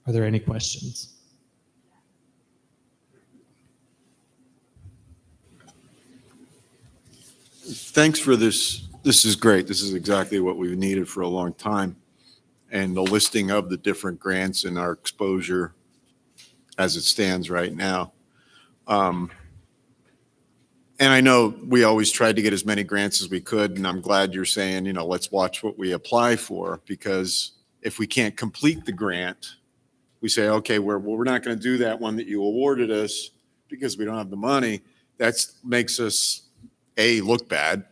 Are there any questions?
Thanks for this. This is great. This is exactly what we've needed for a long time. And the listing of the different grants and our exposure as it stands right now. And I know we always tried to get as many grants as we could, and I'm glad you're saying, let's watch what we apply for, because if we can't complete the grant, we say, okay, we're not going to do that one that you awarded us because we don't have the money. That makes us, A, look bad,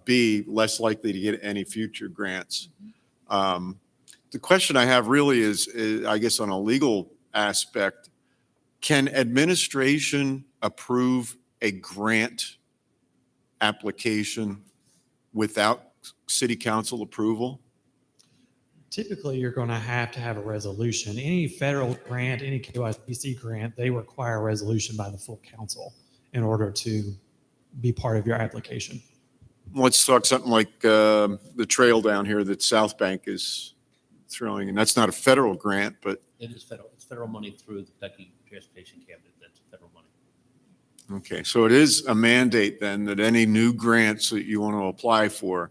B, less likely to get any future grants. The question I have really is, I guess, on a legal aspect, can administration approve a grant application without city council approval?
Typically, you're going to have a resolution. Any federal grant, any KYPC grant, they require a resolution by the full council in order to be part of your application.
Let's talk something like the trail down here that South Bank is throwing, and that's not a federal grant, but
It is federal. It's federal money through the Kentucky Transportation Cabinet. That's federal money.
okay, so it is a mandate then that any new grants that you want to apply for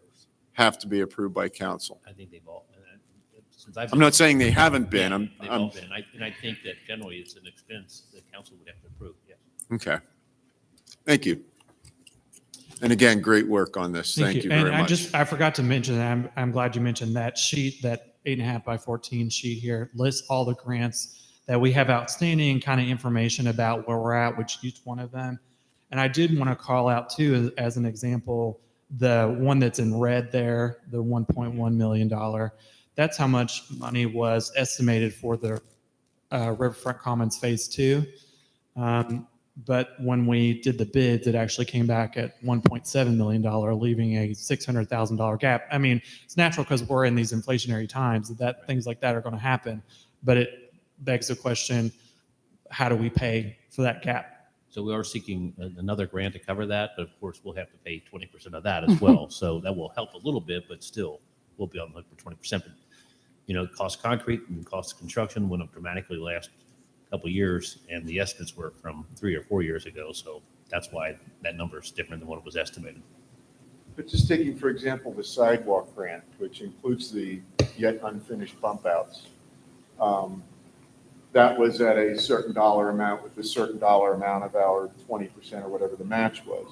have to be approved by council.
I think they've all, since I've.
I'm not saying they haven't been.
Yeah, they've all been. And I think that generally it's an expense the council would have to approve, yes.
Okay. Thank you. And again, great work on this. Thank you very much.
I forgot to mention, I'm glad you mentioned that sheet, that 8.5 by 14 sheet here lists all the grants that we have outstanding, kind of information about where we're at, which each one of them. And I did want to call out too, as an example, the one that's in red there, the $1.1 million. That's how much money was estimated for the Riverfront Commons Phase 2. But when we did the bids, it actually came back at $1.7 million, leaving a $600,000 gap. I mean, it's natural because we're in these inflationary times that things like that are going to happen. But it begs the question, how do we pay for that gap?
So we are seeking another grant to cover that, but of course we'll have to pay 20% of that as well. So that will help a little bit, but still we'll be on the hook for 20%. But, cost of concrete and cost of construction went up dramatically last couple of years, and the estimates were from 3 or 4 years ago. So that's why that number is different than what it was estimated.
But just taking, for example, the sidewalk grant, which includes the
yet unfinished bump outs. That was at a certain dollar amount with a certain dollar amount of our 20% or whatever the match was.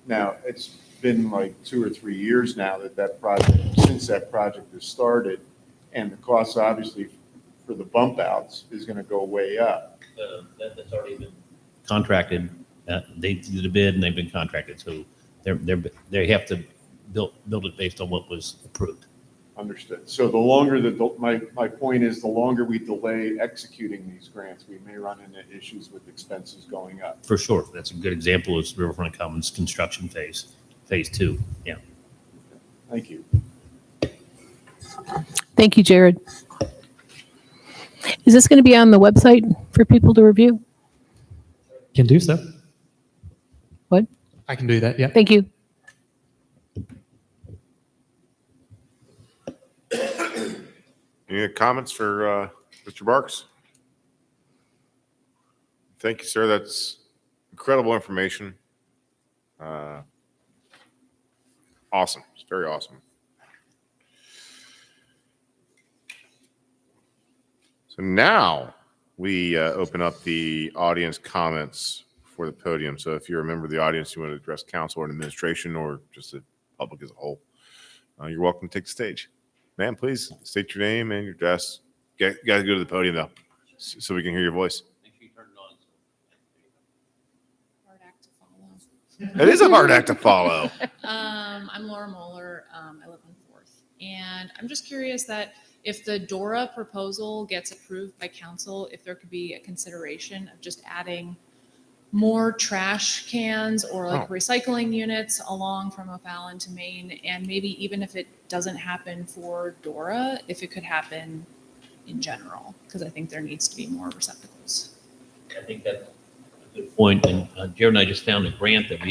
Now, it's been like 2 or 3 years now that project, since that project has started, and the costs obviously for the bump outs is going to go way up.
That's already been contracted. They did a bid and they've been contracted. So they have to build it based on what was approved.
Understood. So the longer my point is, the longer we delay executing these grants, we may run into issues with expenses going up.
For sure. That's a good example is Riverfront Commons construction phase 2. Yeah.
Thank you.
Thank you, Jared. Is this going to be on the website for people to review?
Can do so.
What?
I can do that, yeah.
Thank you.
Any comments for Mr. Barks? Thank you, sir. That's incredible information. Awesome. It's very awesome. So now we open up the audience comments for the podium. So if you're a member of the audience, you want to address council or administration or just the public as a whole, you're welcome to take the stage. Ma'am, please state your name and your address. You got to go to the podium though, so we can hear your voice.
Make sure you turn it on.
Hard act to follow.
It is a hard act to follow.
I'm Laura Moeller. I live on 4th. And I'm just curious that if the DORA proposal gets approved by council, if there could be a consideration of just adding more trash cans or like recycling units along from O'Fallon to Maine. And maybe even if it doesn't happen for DORA, if it could happen in general, because I think there needs to be more receptacles.
I think that's a good point. And Jared and I just found a grant that we